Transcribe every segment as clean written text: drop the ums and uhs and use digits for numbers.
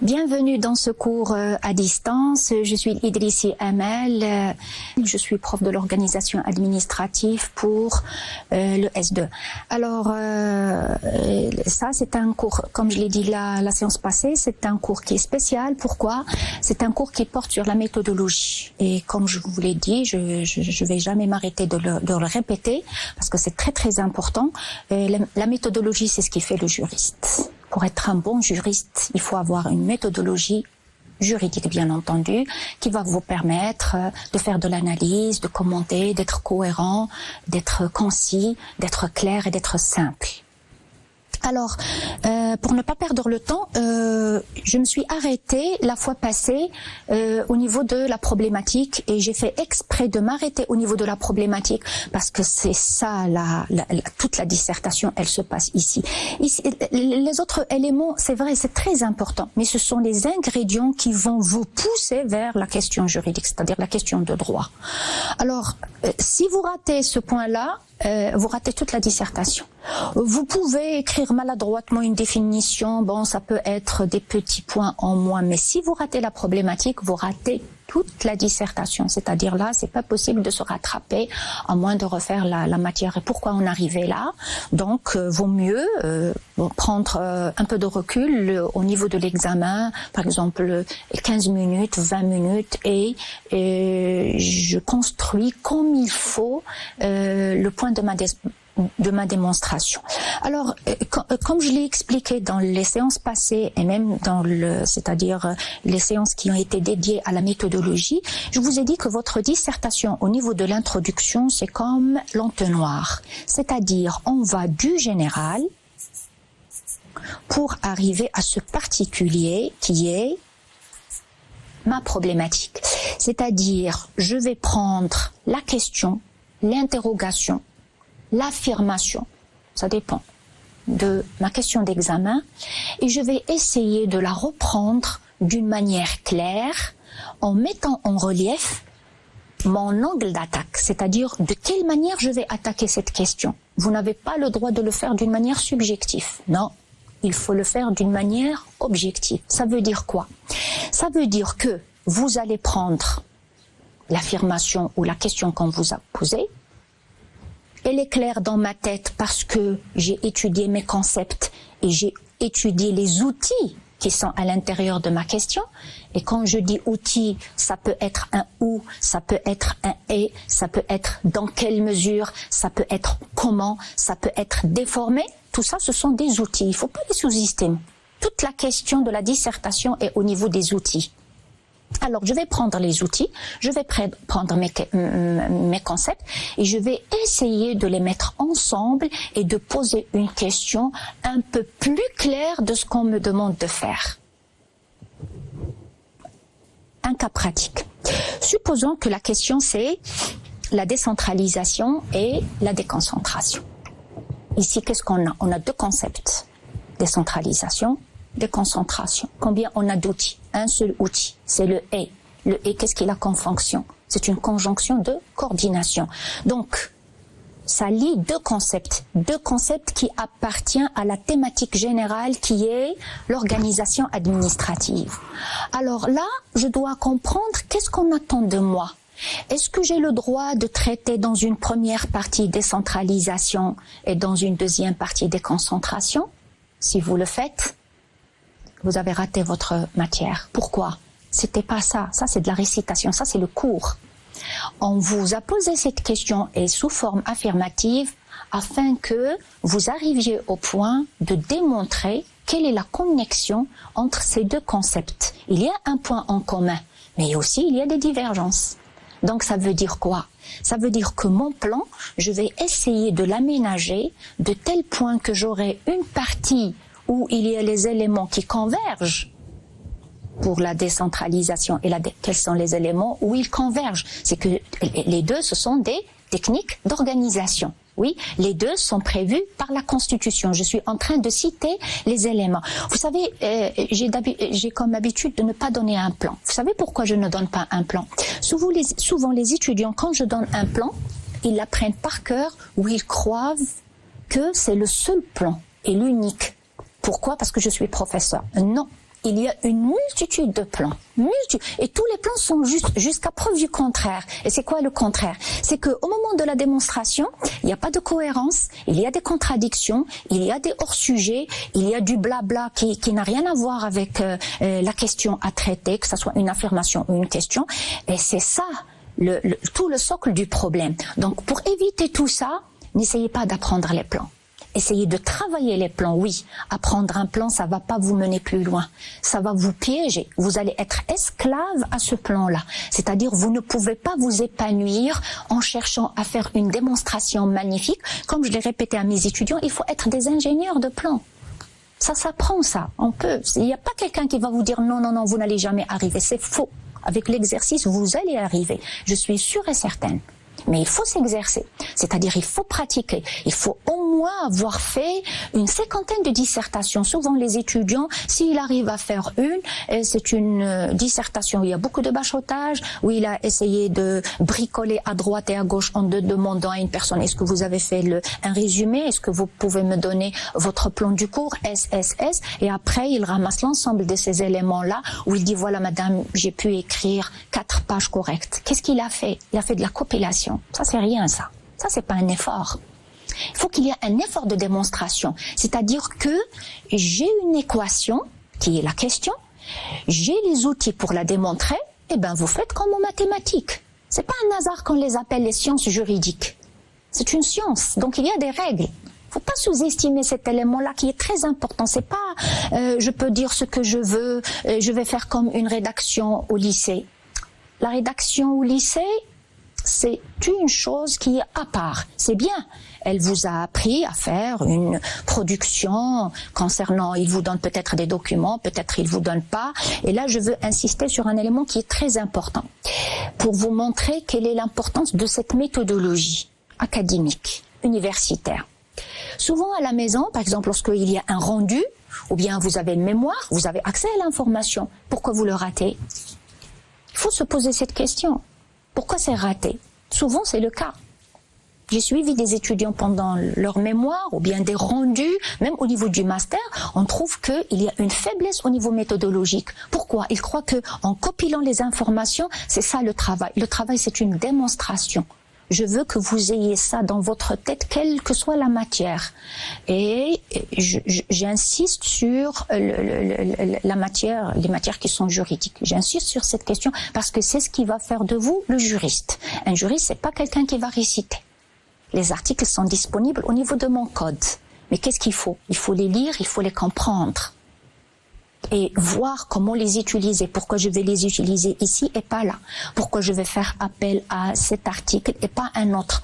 Bienvenue dans ce cours à distance. Je suis Idrissi Amel. Je suis prof de l'organisation administrative pour le S2. Alors, ça, c'est un cours, comme je l'ai dit la séance passée, c'est un cours qui est spécial. Pourquoi? C'est un cours qui porte sur la méthodologie. Et comme je vous l'ai dit, je vais jamais m'arrêter de le répéter parce que c'est très, très important. La méthodologie, c'est ce qui fait le juriste. Pour être un bon juriste, il faut avoir une méthodologie juridique, bien entendu, qui va vous permettre de faire de l'analyse, de commenter, d'être cohérent, d'être concis, d'être clair et d'être simple. Alors, pour ne pas perdre le temps, je me suis arrêtée la fois passée au niveau de la problématique et j'ai fait exprès de m'arrêter au niveau de la problématique parce que c'est ça, toute la dissertation, elle se passe ici. Les autres éléments, c'est vrai, c'est très important, mais ce sont les ingrédients qui vont vous pousser vers la question juridique, c'est-à-dire la question de droit. Alors, si vous ratez ce point-là, vous ratez toute la dissertation. Vous pouvez écrire maladroitement une définition, bon, ça peut être des petits points en moins, mais si vous ratez la problématique, vous ratez toute la dissertation. C'est-à-dire là, c'est pas possible de se rattraper à moins de refaire la matière. Et pourquoi en arriver là? Donc, vaut mieux prendre un peu de recul au niveau de l'examen, par exemple 15 minutes, 20 minutes, et je construis comme il faut le point de ma démonstration. Alors, comme je l'ai expliqué dans les séances passées et même dans c'est-à-dire les séances qui ont été dédiées à la méthodologie, je vous ai dit que votre dissertation au niveau de l'introduction, c'est comme l'entonnoir. C'est-à-dire, on va du général pour arriver à ce particulier qui est ma problématique. C'est-à-dire, je vais prendre la question, l'interrogation, l'affirmation, ça dépend de ma question d'examen, et je vais essayer de la reprendre d'une manière claire en mettant en relief mon angle d'attaque, c'est-à-dire de quelle manière je vais attaquer cette question. Vous n'avez pas le droit de le faire d'une manière subjective, non, il faut le faire d'une manière objective. Ça veut dire quoi? Ça veut dire que vous allez prendre l'affirmation ou la question qu'on vous a posée. Elle est claire dans ma tête parce que j'ai étudié mes concepts et j'ai étudié les outils qui sont à l'intérieur de ma question. Et quand je dis outils, ça peut être un ou, ça peut être un et, ça peut être dans quelle mesure, ça peut être comment, ça peut être déformé. Tout ça, ce sont des outils. Il ne faut pas les sous-estimer. Toute la question de la dissertation est au niveau des outils. Alors, je vais prendre les outils, je vais prendre mes concepts et je vais essayer de les mettre ensemble et de poser une question un peu plus claire de ce qu'on me demande de faire. Un cas pratique. Supposons que la question c'est la décentralisation et la déconcentration. Ici, qu'est-ce qu'on a? On a deux concepts. Décentralisation, déconcentration. Combien on a d'outils? Un seul outil, c'est le et. Le et, qu'est-ce qu'il a comme fonction? C'est une conjonction de coordination. Donc, ça lie deux concepts qui appartiennent à la thématique générale qui est l'organisation administrative. Alors là, je dois comprendre qu'est-ce qu'on attend de moi. Est-ce que j'ai le droit de traiter dans une première partie décentralisation et dans une deuxième partie déconcentration? Si vous le faites, vous avez raté votre matière. Pourquoi? C'était pas ça. Ça, c'est de la récitation. Ça, c'est le cours. On vous a posé cette question et sous forme affirmative afin que vous arriviez au point de démontrer quelle est la connexion entre ces deux concepts. Il y a un point en commun, mais aussi il y a des divergences. Donc, ça veut dire quoi? Ça veut dire que mon plan, je vais essayer de l'aménager de tel point que j'aurai une partie où il y a les éléments qui convergent pour la décentralisation et quels sont les éléments où ils convergent. C'est que les deux, ce sont des techniques d'organisation. Oui, les deux sont prévus par la Constitution. Je suis en train de citer les éléments. Vous savez, j'ai comme habitude de ne pas donner un plan. Vous savez pourquoi je ne donne pas un plan? Souvent les étudiants, quand je donne un plan, ils l'apprennent par cœur ou ils croient que c'est le seul plan et l'unique. Pourquoi? Parce que je suis professeur. Non. Il y a une multitude de plans. Et tous les plans sont jusqu'à preuve du contraire. Et c'est quoi le contraire? C'est qu'au moment de la démonstration, il n'y a pas de cohérence, il y a des contradictions, il y a des hors-sujets, il y a du blabla qui n'a rien à voir avec la question à traiter, que ce soit une affirmation ou une question. Et c'est ça, tout le socle du problème. Donc pour éviter tout ça, n'essayez pas d'apprendre les plans. Essayez de travailler les plans, oui. Apprendre un plan, ça va pas vous mener plus loin. Ça va vous piéger. Vous allez être esclave à ce plan-là. C'est-à-dire, vous ne pouvez pas vous épanouir en cherchant à faire une démonstration magnifique. Comme je l'ai répété à mes étudiants, il faut être des ingénieurs de plans. Ça s'apprend, ça. On peut. Il n'y a pas quelqu'un qui va vous dire non, non, non, vous n'allez jamais arriver. C'est faux. Avec l'exercice, vous allez arriver. Je suis sûre et certaine. Mais il faut s'exercer, c'est-à-dire il faut pratiquer, il faut au moins avoir fait une 50aine de dissertations. Souvent les étudiants, s'il arrive à faire une, c'est une dissertation où il y a beaucoup de bachotage, où il a essayé de bricoler à droite et à gauche en demandant à une personne, est-ce que vous avez fait un résumé, est-ce que vous pouvez me donner votre plan du cours, SSS, et après il ramasse l'ensemble de ces éléments-là, où il dit voilà madame, j'ai pu écrire 4 pages correctes. Qu'est-ce qu'il a fait? Il a fait de la compilation. Ça, c'est rien, ça. Ça, c'est pas un effort. Il faut qu'il y ait un effort de démonstration. C'est-à-dire que j'ai une équation, qui est la question, j'ai les outils pour la démontrer, et ben, vous faites comme en mathématiques. C'est pas un hasard qu'on les appelle les sciences juridiques. C'est une science. Donc, il y a des règles. Faut pas sous-estimer cet élément-là qui est très important. C'est pas, je peux dire ce que je veux, je vais faire comme une rédaction au lycée. La rédaction au lycée, c'est une chose qui est à part. C'est bien. Elle vous a appris à faire une production concernant, il vous donne peut-être des documents, peut-être il vous donne pas. Et là, je veux insister sur un élément qui est très important pour vous montrer quelle est l'importance de cette méthodologie académique, universitaire. Souvent à la maison, par exemple, lorsqu'il y a un rendu, ou bien vous avez une mémoire, vous avez accès à l'information. Pourquoi vous le ratez? Il faut se poser cette question. Pourquoi c'est raté? Souvent, c'est le cas. J'ai suivi des étudiants pendant leur mémoire ou bien des rendus, même au niveau du master, on trouve qu'il y a une faiblesse au niveau méthodologique. Pourquoi? Ils croient que en compilant les informations, c'est ça le travail. Le travail, c'est une démonstration. Je veux que vous ayez ça dans votre tête, quelle que soit la matière. Et j'insiste sur la matière, les matières qui sont juridiques. J'insiste sur cette question parce que c'est ce qui va faire de vous le juriste. Un juriste, c'est pas quelqu'un qui va réciter. Les articles sont disponibles au niveau de mon code. Mais qu'est-ce qu'il faut? Il faut les lire, il faut les comprendre. Et voir comment les utiliser, pourquoi je vais les utiliser ici et pas là, pourquoi je vais faire appel à cet article et pas un autre.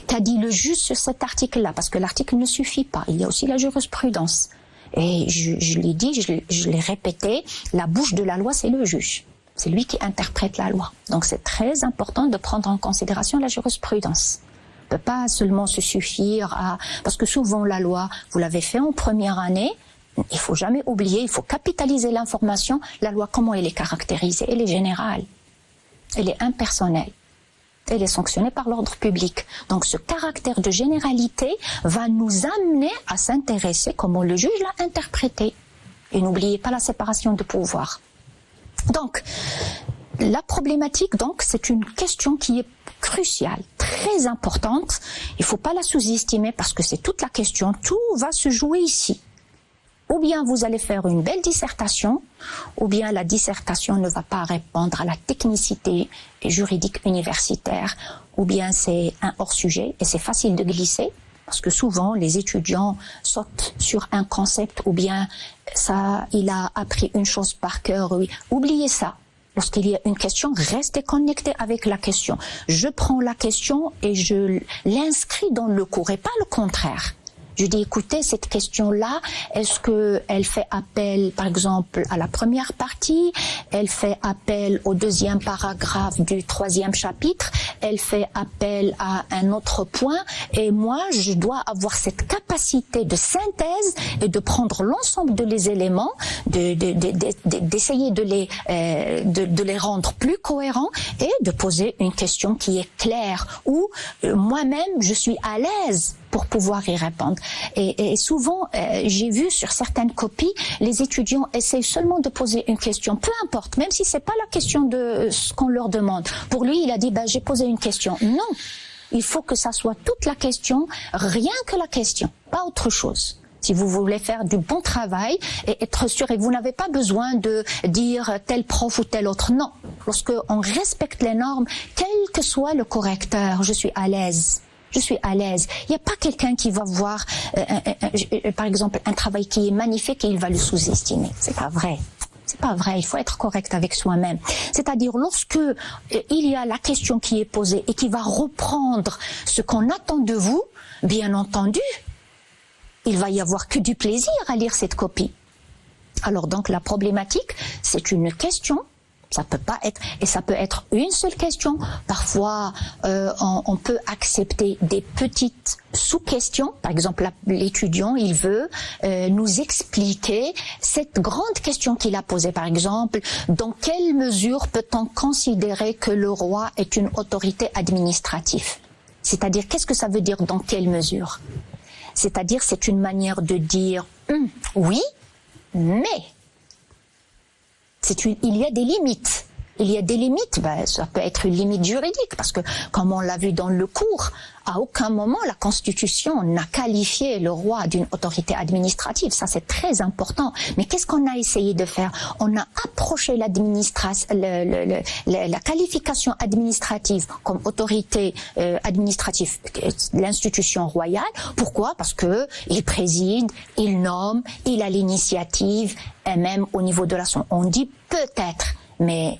Qu'a dit le juge sur cet article-là? Parce que l'article ne suffit pas, il y a aussi la jurisprudence. Et je l'ai dit, je l'ai répété, la bouche de la loi, c'est le juge. C'est lui qui interprète la loi. Donc c'est très important de prendre en considération la jurisprudence. On ne peut pas seulement se suffire à... Parce que souvent la loi, vous l'avez fait en première année, il faut jamais oublier, il faut capitaliser l'information. La loi, comment elle est caractérisée? Elle est générale. Elle est impersonnelle. Elle est sanctionnée par l'ordre public. Donc ce caractère de généralité va nous amener à s'intéresser comment le juge l'a interprété. Et n'oubliez pas la séparation de pouvoir. Donc, la problématique, donc, c'est une question qui est cruciale, très importante. Il ne faut pas la sous-estimer parce que c'est toute la question. Tout va se jouer ici. Ou bien vous allez faire une belle dissertation, ou bien la dissertation ne va pas répondre à la technicité juridique universitaire, ou bien c'est un hors-sujet et c'est facile de glisser, parce que souvent les étudiants sautent sur un concept, ou bien ça, il a appris une chose par cœur, oui. Oubliez ça. Lorsqu'il y a une question, restez connecté avec la question. Je prends la question et je l'inscris dans le cours, et pas le contraire. Je dis, écoutez, cette question-là, est-ce que elle fait appel, par exemple, à la première partie? Elle fait appel au deuxième paragraphe du 3e chapitre? Elle fait appel à un autre point? Et moi, je dois avoir cette capacité de synthèse et de prendre l'ensemble de les éléments, d'essayer de les rendre plus cohérents et de poser une question qui est claire où moi-même, je suis à l'aise pour pouvoir y répondre. Et souvent, j'ai vu sur certaines copies, les étudiants essayent seulement de poser une question, peu importe, même si c'est pas la question de ce qu'on leur demande. Pour lui, il a dit, j'ai posé une question. Non, il faut que ça soit toute la question, rien que la question, pas autre chose. Si vous voulez faire du bon travail et être sûr, et vous n'avez pas besoin de dire tel prof ou tel autre. Non, lorsque on respecte les normes, quel que soit le correcteur, je suis à l'aise. Je suis à l'aise. Il n'y a pas quelqu'un qui va voir, par exemple, un travail qui est magnifique et il va le sous-estimer. C'est pas vrai. C'est pas vrai. Il faut être correct avec soi-même. C'est-à-dire, lorsque il y a la question qui est posée et qui va reprendre ce qu'on attend de vous, bien entendu, il va y avoir que du plaisir à lire cette copie. Alors donc la problématique, c'est une question. Ça peut pas être, et ça peut être une seule question. Parfois, on peut accepter des petites sous-questions. Par exemple, l'étudiant, il veut nous expliquer cette grande question qu'il a posée. Par exemple, dans quelle mesure peut-on considérer que le roi est une autorité administrative? C'est-à-dire, qu'est-ce que ça veut dire dans quelle mesure? C'est-à-dire, c'est une manière de dire oui, mais il y a des limites. Il y a des limites, ça peut être une limite juridique, parce que, comme on l'a vu dans le cours, à aucun moment la Constitution n'a qualifié le roi d'une autorité administrative. Ça, c'est très important. Mais qu'est-ce qu'on a essayé de faire? On a approché la qualification administrative comme autorité administrative, l'institution royale. Pourquoi? Parce que il préside, il nomme, il a l'initiative, et même au niveau de la son, on dit peut-être. Mais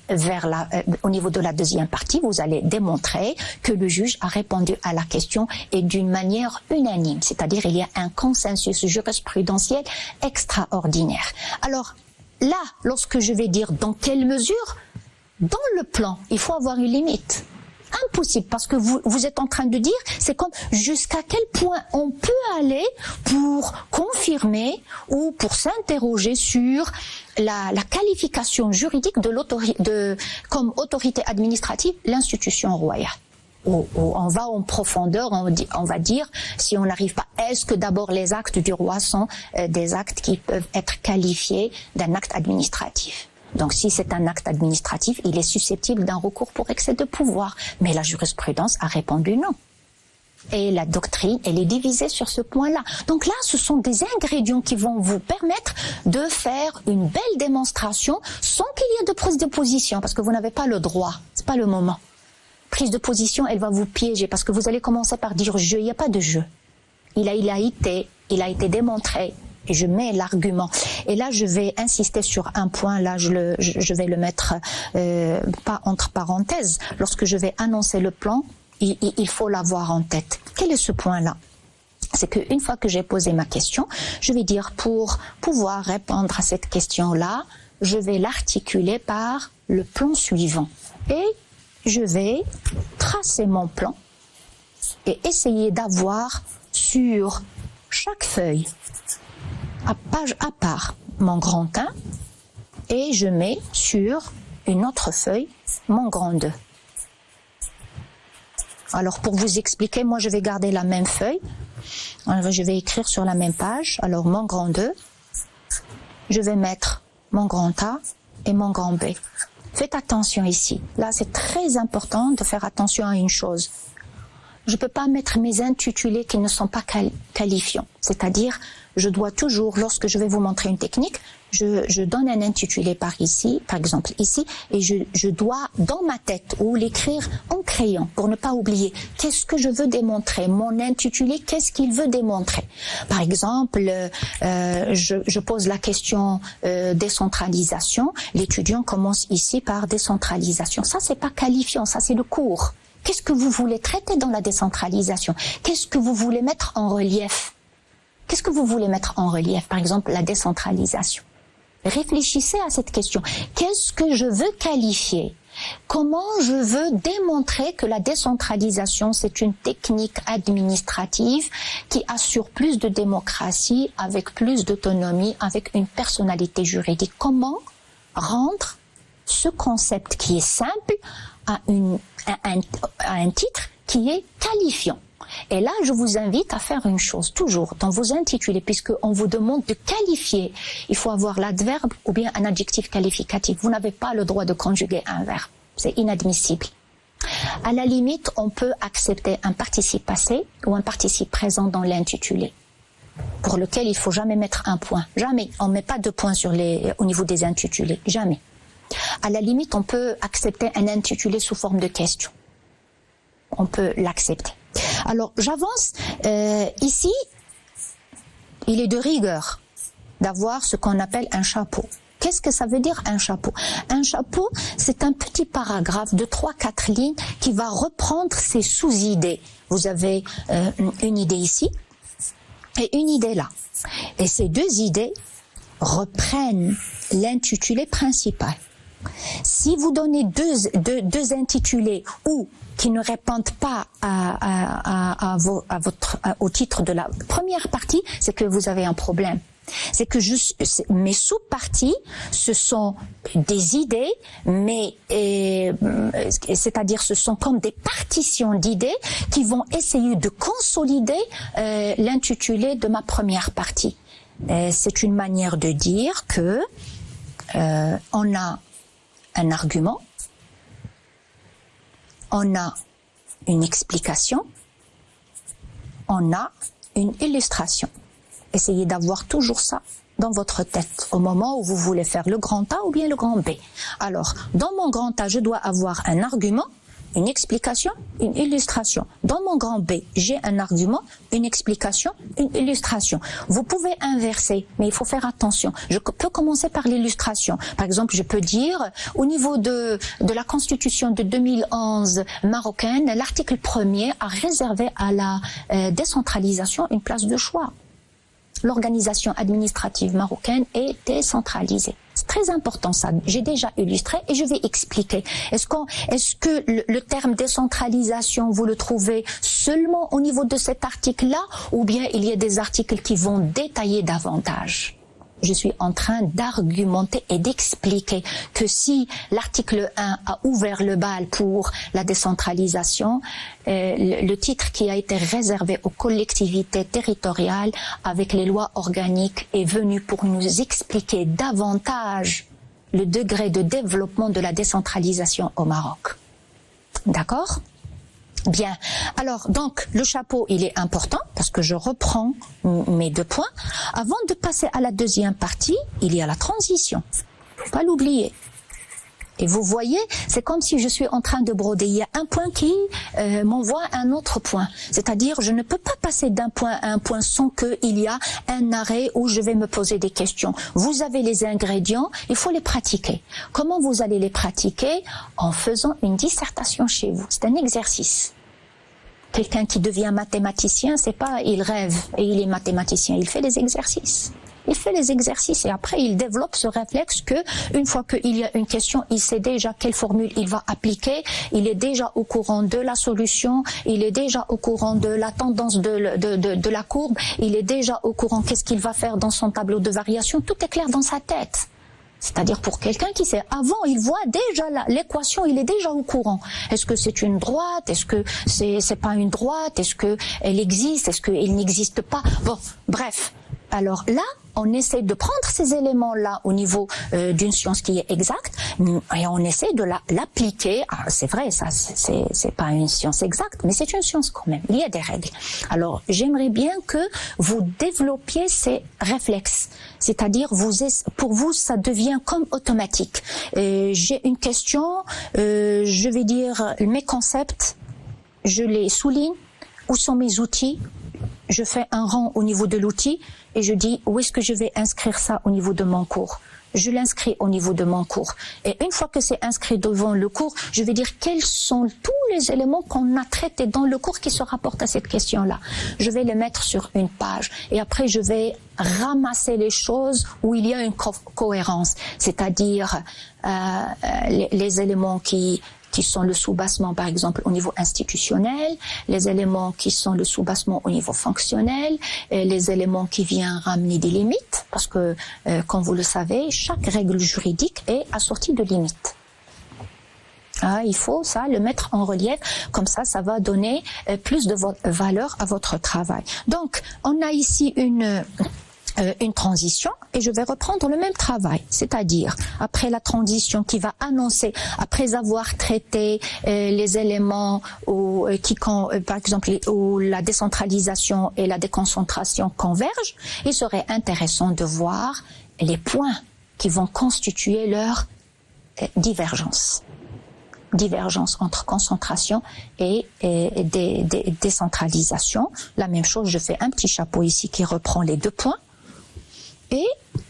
au niveau de la deuxième partie, vous allez démontrer que le juge a répondu à la question et d'une manière unanime. C'est-à-dire, il y a un consensus jurisprudentiel extraordinaire. Alors, là, lorsque je vais dire dans quelle mesure, dans le plan, il faut avoir une limite. Impossible, parce que vous êtes en train de dire, c'est comme jusqu'à quel point on peut aller pour confirmer ou pour s'interroger sur la qualification juridique comme autorité administrative, l'institution royale. On va en profondeur, on va dire, si on n'arrive pas, est-ce que d'abord les actes du roi sont des actes qui peuvent être qualifiés d'un acte administratif? Donc si c'est un acte administratif, il est susceptible d'un recours pour excès de pouvoir. Mais la jurisprudence a répondu non. Et la doctrine, elle est divisée sur ce point-là. Donc là, ce sont des ingrédients qui vont vous permettre de faire une belle démonstration sans qu'il y ait de prise de position, parce que vous n'avez pas le droit, c'est pas le moment. Prise de position, elle va vous piéger, parce que vous allez commencer par dire je, il n'y a pas de jeu. Il a été démontré. Et je mets l'argument. Et là, je vais insister sur un point. Là, je vais le mettre pas entre parenthèses. Lorsque je vais annoncer le plan, il faut l'avoir en tête. Quel est ce point-là? C'est qu'une fois que j'ai posé ma question, je vais dire pour pouvoir répondre à cette question-là, je vais l'articuler par le plan suivant. Et je vais tracer mon plan et essayer d'avoir sur chaque feuille, à page à part, mon grand 1 et je mets sur une autre feuille mon grand 2. Alors pour vous expliquer, moi je vais garder la même feuille. Alors, je vais écrire sur la même page. Alors mon grand 2, je vais mettre mon grand A et mon grand B. Faites attention ici. Là c'est très important de faire attention à une chose. Je ne peux pas mettre mes intitulés qui ne sont pas qualifiants. C'est-à-dire, je dois toujours, lorsque je vais vous montrer une technique, je donne un intitulé par exemple ici, et je dois, dans ma tête, ou l'écrire en crayon, pour ne pas oublier, qu'est-ce que je veux démontrer? Mon intitulé, qu'est-ce qu'il veut démontrer? Par exemple, je pose la question décentralisation. L'étudiant commence ici par décentralisation. Ça, c'est pas qualifiant, ça, c'est le cours. Qu'est-ce que vous voulez traiter dans la décentralisation? Qu'est-ce que vous voulez mettre en relief? Qu'est-ce que vous voulez mettre en relief? Par exemple, la décentralisation. Réfléchissez à cette question. Qu'est-ce que je veux qualifier? Comment je veux démontrer que la décentralisation, c'est une technique administrative qui assure plus de démocratie, avec plus d'autonomie, avec une personnalité juridique? Comment rendre ce concept qui est simple à un titre qui est qualifiant? Et là, je vous invite à faire une chose, toujours, dans vos intitulés, puisqu'on vous demande de qualifier. Il faut avoir l'adverbe ou bien un adjectif qualificatif. Vous n'avez pas le droit de conjuguer un verbe. C'est inadmissible. À la limite, on peut accepter un participe passé ou un participe présent dans l'intitulé, pour lequel il faut jamais mettre un point. Jamais. On met pas de point au niveau des intitulés. Jamais. À la limite, on peut accepter un intitulé sous forme de question. On peut l'accepter. Alors, j'avance. Ici, il est de rigueur d'avoir ce qu'on appelle un chapeau. Qu'est-ce que ça veut dire un chapeau? Un chapeau, c'est un petit paragraphe de 3-4 lignes qui va reprendre ses sous-idées. Vous avez une idée ici et une idée là. Et ces deux idées reprennent l'intitulé principal. Si vous donnez deux intitulés ou qui ne répondent pas au titre de la première partie, c'est que vous avez un problème. C'est que mes sous-parties, ce sont des idées, mais c'est-à-dire ce sont comme des partitions d'idées qui vont essayer de consolider l'intitulé de ma première partie. C'est une manière de dire que on a un argument, on a une explication, on a une illustration. Essayez d'avoir toujours ça dans votre tête au moment où vous voulez faire le grand A ou bien le grand B. Alors, dans mon grand A, je dois avoir un argument, une explication, une illustration. Dans mon grand B, j'ai un argument, une explication, une illustration. Vous pouvez inverser, mais il faut faire attention. Je peux commencer par l'illustration. Par exemple, je peux dire, au niveau de la Constitution de 2011 marocaine, l'article 1er a réservé à la décentralisation une place de choix. L'organisation administrative marocaine est décentralisée. C'est très important ça. J'ai déjà illustré et je vais expliquer. Est-ce que le terme décentralisation, vous le trouvez seulement au niveau de cet article-là ou bien il y a des articles qui vont détailler davantage? Je suis en train d'argumenter et d'expliquer que si l'article 1 a ouvert le bal pour la décentralisation, le titre qui a été réservé aux collectivités territoriales avec les lois organiques est venu pour nous expliquer davantage le degré de développement de la décentralisation au Maroc. D'accord ? Bien. Alors, donc, le chapeau, il est important parce que je reprends mes 2 points. Avant de passer à la deuxième partie, il y a la transition. Faut pas l'oublier. Et vous voyez, c'est comme si je suis en train de broder. Il y a un point qui m'envoie un autre point. C'est-à-dire, je ne peux pas passer d'un point à un point sans qu'il y a un arrêt où je vais me poser des questions. Vous avez les ingrédients, il faut les pratiquer. Comment vous allez les pratiquer? En faisant une dissertation chez vous. C'est un exercice. Quelqu'un qui devient mathématicien, c'est pas il rêve et il est mathématicien, il fait les exercices. Il fait les exercices et après il développe ce réflexe que une fois qu'il y a une question, il sait déjà quelle formule il va appliquer, il est déjà au courant de la solution, il est déjà au courant de la tendance de la courbe, il est déjà au courant qu'est-ce qu'il va faire dans son tableau de variation, tout est clair dans sa tête. C'est-à-dire pour quelqu'un qui sait, avant il voit déjà l'équation, il est déjà au courant. Est-ce que c'est une droite? Est-ce que c'est pas une droite? Est-ce que elle existe? Est-ce qu'elle n'existe pas? Bon, bref. Alors là, on essaie de prendre ces éléments-là au niveau d'une science qui est exacte et on essaie de l'appliquer. C'est vrai, ça, c'est pas une science exacte, mais c'est une science quand même. Il y a des règles. Alors, j'aimerais bien que vous développiez ces réflexes. C'est-à-dire, pour vous, ça devient comme automatique. J'ai une question, je vais dire mes concepts, je les souligne. Où sont mes outils? Je fais un rang au niveau de l'outil et je dis où est-ce que je vais inscrire ça au niveau de mon cours. Je l'inscris au niveau de mon cours. Et une fois que c'est inscrit devant le cours, je vais dire quels sont tous les éléments qu'on a traités dans le cours qui se rapportent à cette question-là. Je vais les mettre sur une page et après je vais ramasser les choses où il y a une cohérence, c'est-à-dire les éléments qui sont le sous-bassement, par exemple, au niveau institutionnel, les éléments qui sont le sous-bassement au niveau fonctionnel, les éléments qui viennent ramener des limites, parce que, comme vous le savez, chaque règle juridique est assortie de limites. Ah, il faut ça le mettre en relief, comme ça va donner plus de valeur à votre travail. Donc, on a ici une transition et je vais reprendre le même travail, c'est-à-dire après la transition qui va annoncer, après avoir traité les éléments par exemple où la décentralisation et la déconcentration convergent, il serait intéressant de voir les points qui vont constituer leur divergence entre concentration et décentralisation. La même chose, je fais un petit chapeau ici qui reprend les deux points. Et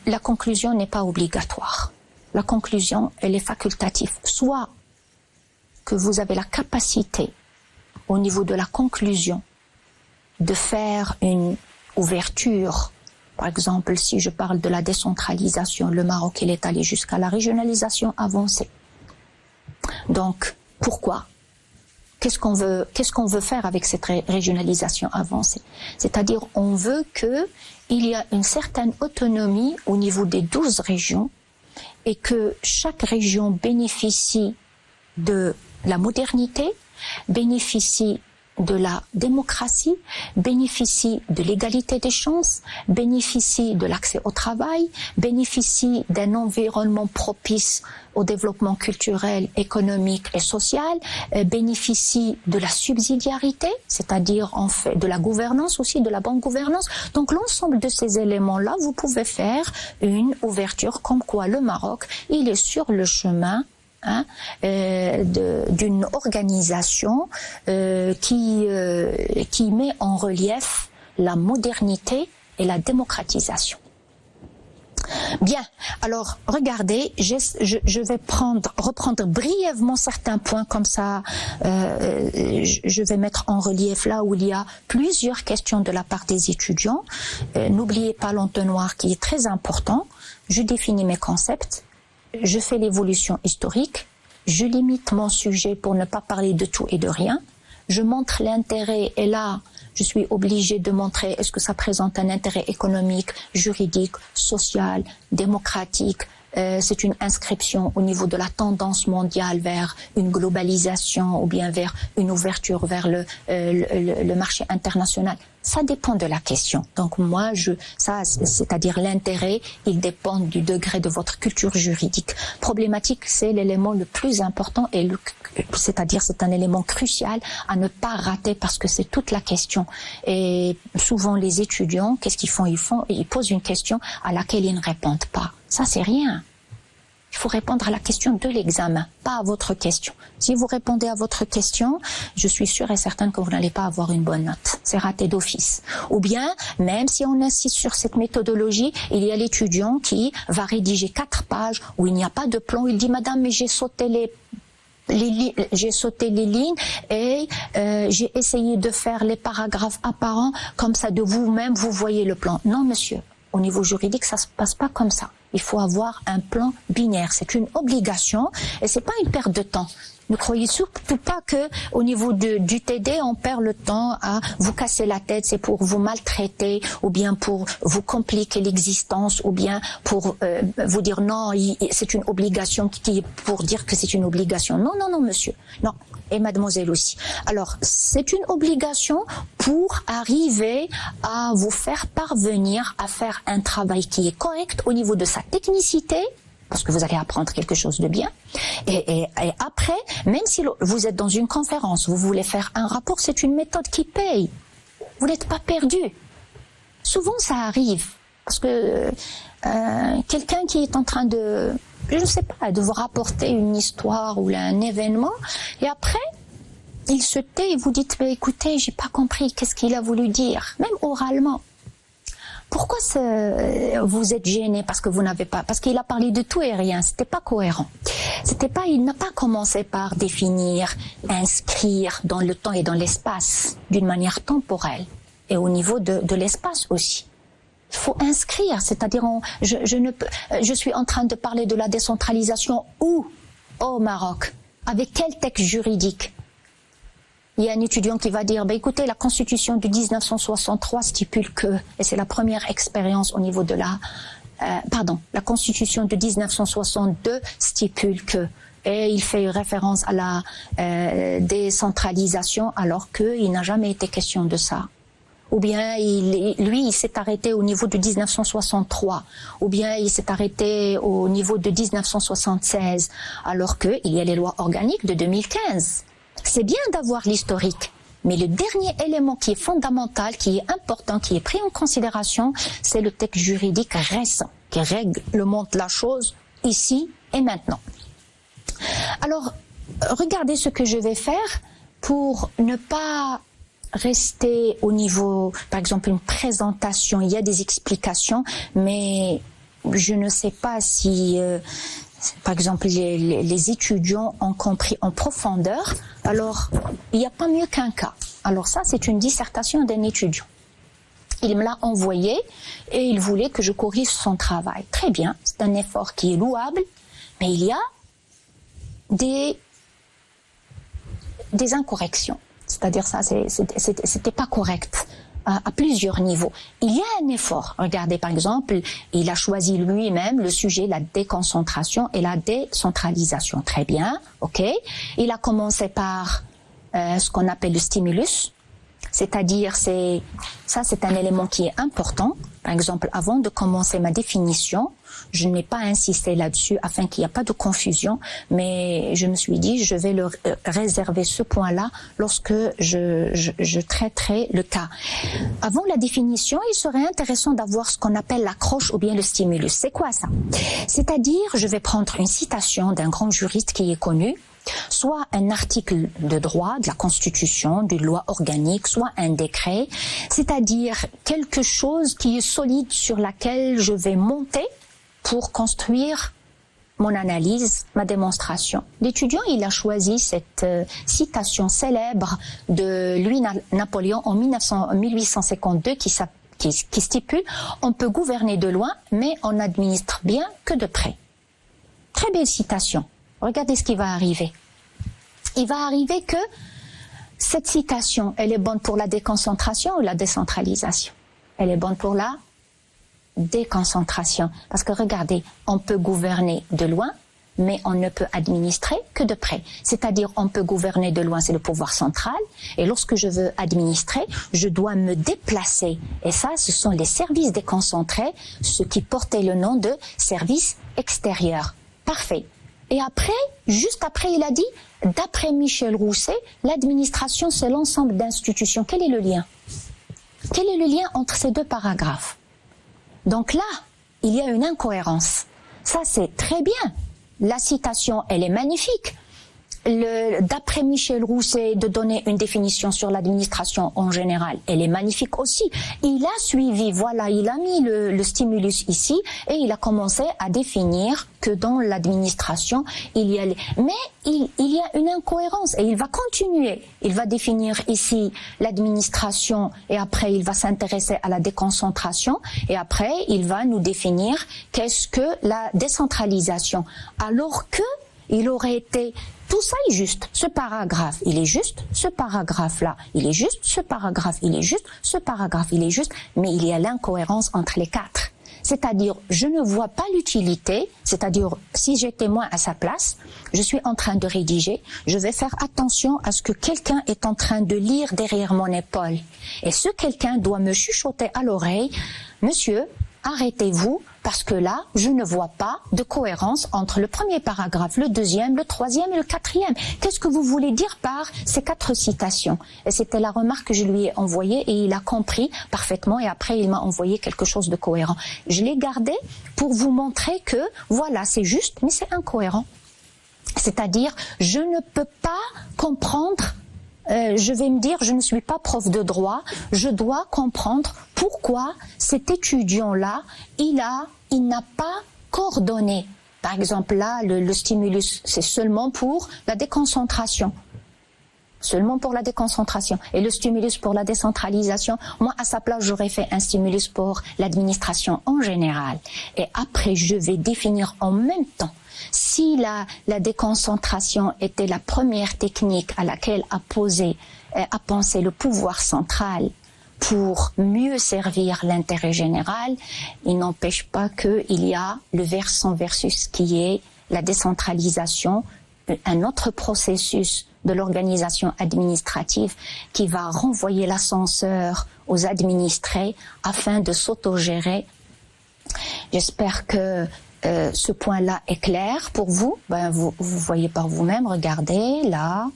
la conclusion n'est pas obligatoire. La conclusion, elle est facultative. Soit que vous avez la capacité, au niveau de la conclusion, de faire une ouverture. Par exemple, si je parle de la décentralisation, le Maroc, il est allé jusqu'à la régionalisation avancée. Donc, pourquoi ? Qu'est-ce qu'on veut faire avec cette régionalisation avancée? C'est-à-dire, on veut qu'il y a une certaine autonomie au niveau des 12 régions et que chaque région bénéficie de la modernité, bénéficie de la démocratie, bénéficie de l'égalité des chances, bénéficie de l'accès au travail, bénéficie d'un environnement propice au développement culturel, économique et social, bénéficie de la subsidiarité, c'est-à-dire en fait de la gouvernance aussi, de la bonne gouvernance. Donc l'ensemble de ces éléments-là, vous pouvez faire une ouverture comme quoi le Maroc, il est sur le chemin d'une organisation qui met en relief la modernité et la démocratisation. Bien, alors regardez, je vais reprendre brièvement certains points comme ça, je vais mettre en relief là où il y a plusieurs questions de la part des étudiants. N'oubliez pas l'entonnoir qui est très important, je définis mes concepts, je fais l'évolution historique, je limite mon sujet pour ne pas parler de tout et de rien, je montre l'intérêt et là, je suis obligée de montrer est-ce que ça présente un intérêt économique, juridique, social, démocratique. C'est une inscription au niveau de la tendance mondiale vers une globalisation ou bien vers une ouverture vers le marché international. Ça dépend de la question. Donc moi, c'est-à-dire l'intérêt, il dépend du degré de votre culture juridique. Problématique, c'est l'élément le plus important et c'est-à-dire c'est un élément crucial à ne pas rater parce que c'est toute la question. Et souvent les étudiants, qu'est-ce qu'ils font? Ils posent une question à laquelle ils ne répondent pas. Ça, c'est rien. Il faut répondre à la question de l'examen, pas à votre question. Si vous répondez à votre question, je suis sûre et certaine que vous n'allez pas avoir une bonne note. C'est raté d'office. Ou bien, même si on insiste sur cette méthodologie, il y a l'étudiant qui va rédiger 4 pages où il n'y a pas de plan. Il dit, madame, mais j'ai sauté les lignes et j'ai essayé de faire les paragraphes apparents, comme ça de vous-même, vous voyez le plan. Non, monsieur. Au niveau juridique, ça se passe pas comme ça. Il faut avoir un plan binaire. C'est une obligation et c'est pas une perte de temps. Ne croyez surtout pas que au niveau du TD, on perd le temps à vous casser la tête, c'est pour vous maltraiter ou bien pour vous compliquer l'existence ou bien pour vous dire non, c'est une obligation qui est pour dire que c'est une obligation. Non, non, non, monsieur. Non. Et mademoiselle aussi. Alors, c'est une obligation pour arriver à vous faire parvenir à faire un travail qui est correct au niveau de sa technicité, parce que vous allez apprendre quelque chose de bien. Et après, même si vous êtes dans une conférence, vous voulez faire un rapport, c'est une méthode qui paye. Vous n'êtes pas perdu. Souvent, ça arrive. Parce que quelqu'un qui est en train de, je ne sais pas, de vous rapporter une histoire ou un événement, et après, il se tait et vous dites, bah, écoutez, j'ai pas compris, qu'est-ce qu'il a voulu dire, même oralement. Pourquoi vous êtes gêné parce que vous n'avez pas, parce qu'il a parlé de tout et rien, c'était pas cohérent. Il n'a pas commencé par définir, inscrire dans le temps et dans l'espace d'une manière temporelle et au niveau de l'espace aussi. Il faut inscrire, c'est-à-dire je suis en train de parler de la décentralisation où au Maroc, avec quel texte juridique? Il y a un étudiant qui va dire, bah, écoutez, la Constitution de 1963 stipule que, et c'est la première expérience au niveau de la Constitution de 1962 stipule que et il fait référence à la décentralisation alors qu'il n'a jamais été question de ça. Ou bien il s'est arrêté au niveau de 1963, ou bien il s'est arrêté au niveau de 1976, alors qu'il y a les lois organiques de 2015. C'est bien d'avoir l'historique, mais le dernier élément qui est fondamental, qui est important, qui est pris en considération, c'est le texte juridique récent, qui réglemente la chose ici et maintenant. Alors, regardez ce que je vais faire pour ne pas rester au niveau, par exemple, une présentation, il y a des explications, mais je ne sais pas si, par exemple, les étudiants ont compris en profondeur, alors il n'y a pas mieux qu'un cas. Alors ça, c'est une dissertation d'un étudiant. Il me l'a envoyé et il voulait que je corrige son travail. Très bien, c'est un effort qui est louable, mais il y a des incorrections. C'est-à-dire ça, c'était pas correct à plusieurs niveaux. Il y a un effort. Regardez, par exemple, il a choisi lui-même le sujet, la déconcentration et la décentralisation. Très bien, ok. Il a commencé par ce qu'on appelle le stimulus. C'est-à-dire, c'est un élément qui est important. Par exemple, avant de commencer ma définition, je n'ai pas insisté là-dessus afin qu'il n'y ait pas de confusion, mais je me suis dit, je vais réserver ce point-là lorsque je traiterai le cas. Avant la définition, il serait intéressant d'avoir ce qu'on appelle l'accroche ou bien le stimulus. C'est quoi ça? C'est-à-dire, je vais prendre une citation d'un grand juriste qui est connu, soit un article de droit, de la Constitution, d'une loi organique, soit un décret, c'est-à-dire quelque chose qui est solide sur laquelle je vais monter pour construire mon analyse, ma démonstration. L'étudiant, il a choisi cette citation célèbre de Louis-Napoléon en 1852 qui stipule « On peut gouverner de loin, mais on n'administre bien que de près ». Très belle citation. Regardez ce qui va arriver. Il va arriver que cette citation, elle est bonne pour la déconcentration ou la décentralisation? Elle est bonne pour la déconcentration. Parce que regardez, on peut gouverner de loin, mais on ne peut administrer que de près. C'est-à-dire, on peut gouverner de loin, c'est le pouvoir central, et lorsque je veux administrer, je dois me déplacer. Et ça, ce sont les services déconcentrés, ce qui portait le nom de services extérieurs. Parfait. Et après, juste après, il a dit, d'après Michel Rousset, l'administration, c'est l'ensemble d'institutions. Quel est le lien? Quel est le lien entre ces deux paragraphes? Donc là, il y a une incohérence. Ça, c'est très bien. La citation, elle est magnifique. D'après Michel Rousset, de donner une définition sur l'administration en général, elle est magnifique aussi. Il a suivi, voilà, il a mis le stimulus ici et il a commencé à définir que dans l'administration, il y a... Mais il y a une incohérence et il va continuer. Il va définir ici l'administration et après il va s'intéresser à la déconcentration et après il va nous définir qu'est-ce que la décentralisation. Alors que il aurait été... Tout ça est juste. Ce paragraphe, il est juste. Ce paragraphe-là, il est juste. Ce paragraphe, il est juste. Ce paragraphe, il est juste. Mais il y a l'incohérence entre les quatre. C'est-à-dire, je ne vois pas l'utilité. C'est-à-dire, si j'étais moi à sa place, je suis en train de rédiger. Je vais faire attention à ce que quelqu'un est en train de lire derrière mon épaule. Et ce quelqu'un doit me chuchoter à l'oreille. Monsieur, arrêtez-vous, parce que là, je ne vois pas de cohérence entre le premier paragraphe, le deuxième, le troisième et le quatrième. Qu'est-ce que vous voulez dire par ces 4 citations? Et c'était la remarque que je lui ai envoyée et il a compris parfaitement et après il m'a envoyé quelque chose de cohérent. Je l'ai gardé pour vous montrer que, voilà, c'est juste, mais c'est incohérent. C'est-à-dire, je ne peux pas comprendre... je vais me dire, je ne suis pas prof de droit, je dois comprendre pourquoi cet étudiant-là, il n'a pas coordonné. Par exemple, là, le stimulus, c'est seulement pour la déconcentration. Seulement pour la déconcentration. Et le stimulus pour la décentralisation, moi, à sa place, j'aurais fait un stimulus pour l'administration en général. Et après, je vais définir en même temps si la déconcentration était la première technique à laquelle a pensé le pouvoir central pour mieux servir l'intérêt général, il n'empêche pas qu'il y a le versant versus qui est la décentralisation un autre processus de l'organisation administrative qui va renvoyer l'ascenseur aux administrés afin de s'autogérer. J'espère que ce point-là est clair pour vous. Vous voyez par vous-même, regardez, là,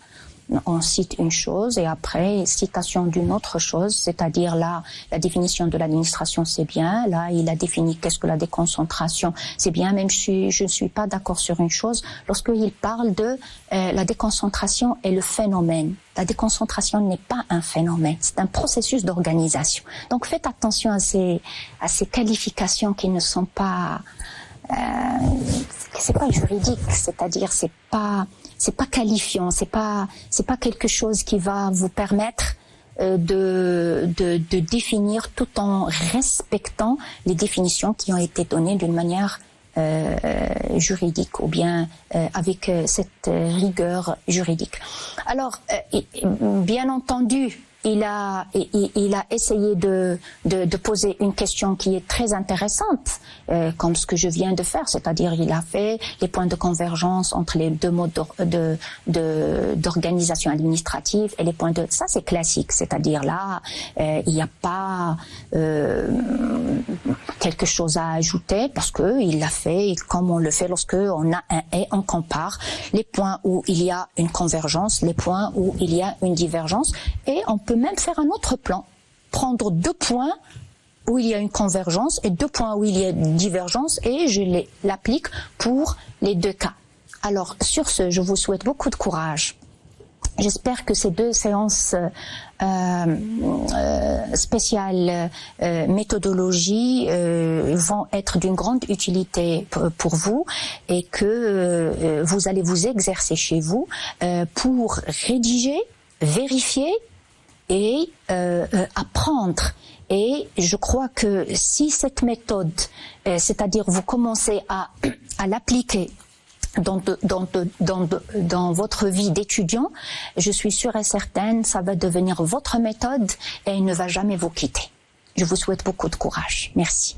on cite une chose et après, citation d'une autre chose, c'est-à-dire là, la définition de l'administration, c'est bien. Là, il a défini qu'est-ce que la déconcentration, c'est bien. Même si je ne suis pas d'accord sur une chose, lorsqu'il parle de la déconcentration et le phénomène. La déconcentration n'est pas un phénomène, c'est un processus d'organisation. Donc faites attention à ces qualifications qui ne sont pas... c'est pas juridique, c'est-à-dire c'est pas qualifiant, c'est pas quelque chose qui va vous permettre de définir tout en respectant les définitions qui ont été données d'une manière juridique ou bien avec cette rigueur juridique. Alors, bien entendu, il a essayé de poser une question qui est très intéressante, comme ce que je viens de faire, c'est-à-dire il a fait les points de convergence entre les deux modes d'organisation administrative et les points de... Ça, c'est classique, c'est-à-dire là, il n'y a pas quelque chose à ajouter parce que il l'a fait comme on le fait lorsque on a un et on compare les points où il y a une convergence, les points où il y a une divergence, et on peut même faire un autre plan, prendre 2 points où il y a une convergence et 2 points où il y a une divergence et je l'applique pour les 2 cas. Alors sur ce, je vous souhaite beaucoup de courage. J'espère que ces 2 séances spéciales méthodologie vont être d'une grande utilité pour vous et que vous allez vous exercer chez vous pour rédiger, vérifier et apprendre. Et je crois que si cette méthode, c'est-à-dire vous commencez à l'appliquer dans votre vie d'étudiant, je suis sûre et certaine, ça va devenir votre méthode et elle ne va jamais vous quitter. Je vous souhaite beaucoup de courage. Merci.